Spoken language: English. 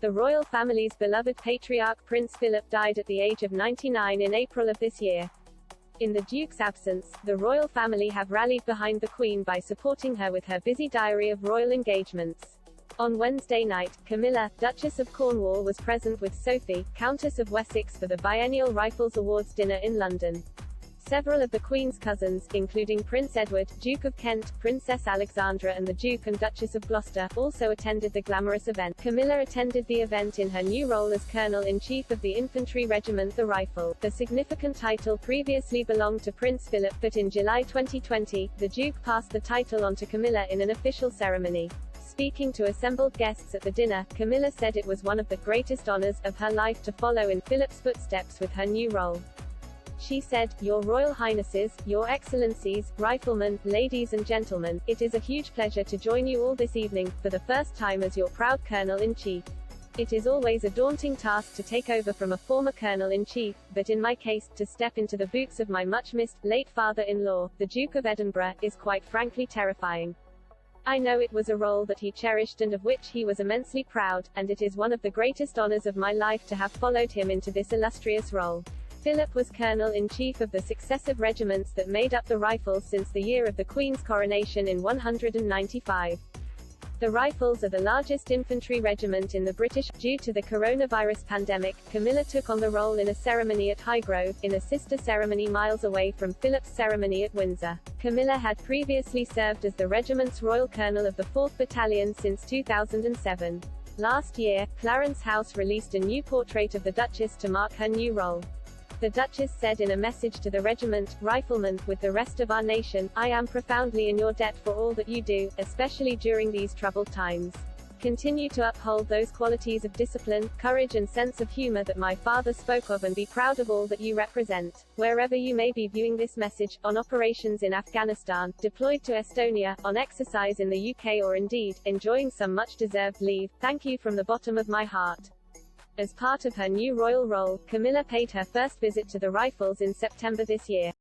The royal family's beloved patriarch Prince Philip died at the age of 99 in April of this year. In the Duke's absence, the royal family have rallied behind the Queen by supporting her with her busy diary of royal engagements. On Wednesday night, Camilla, Duchess of Cornwall, was present with Sophie, Countess of Wessex, for the biennial Rifles Awards dinner in London. Several of the Queen's cousins, including Prince Edward, Duke of Kent, Princess Alexandra and the Duke and Duchess of Gloucester, also attended the glamorous event. Camilla attended the event in her new role as Colonel-in-Chief of the Infantry Regiment the Rifle. The significant title previously belonged to Prince Philip, but in July 2020, the Duke passed the title on to Camilla in an official ceremony. Speaking to assembled guests at the dinner, Camilla said it was one of the greatest honors of her life to follow in Philip's footsteps with her new role. She said, "Your Royal Highnesses, Your Excellencies, Riflemen, ladies and gentlemen, it is a huge pleasure to join you all this evening, for the first time as your proud Colonel-in-Chief. It is always a daunting task to take over from a former Colonel-in-Chief, but in my case, to step into the boots of my much-missed, late father-in-law, the Duke of Edinburgh, is quite frankly terrifying. I know it was a role that he cherished and of which he was immensely proud, and it is one of the greatest honors of my life to have followed him into this illustrious role." Philip was Colonel-in-Chief of the successive regiments that made up the Rifles since the year of the Queen's coronation in 195. The Rifles are the largest infantry regiment in the British. Due to the coronavirus pandemic, Camilla took on the role in a ceremony at Highgrove, in a sister ceremony miles away from Philip's ceremony at Windsor. Camilla had previously served as the regiment's Royal Colonel of the 4th Battalion since 2007. Last year, Clarence House released a new portrait of the Duchess to mark her new role. The Duchess said in a message to the regiment, "Riflemen, with the rest of our nation, I am profoundly in your debt for all that you do, especially during these troubled times. Continue to uphold those qualities of discipline, courage and sense of humor that my father spoke of and be proud of all that you represent." Wherever you may be viewing this message, on operations in Afghanistan, deployed to Estonia, on exercise in the UK or indeed, enjoying some much-deserved leave, thank you from the bottom of my heart. As part of her new royal role, Camilla paid her first visit to the Rifles in September this year.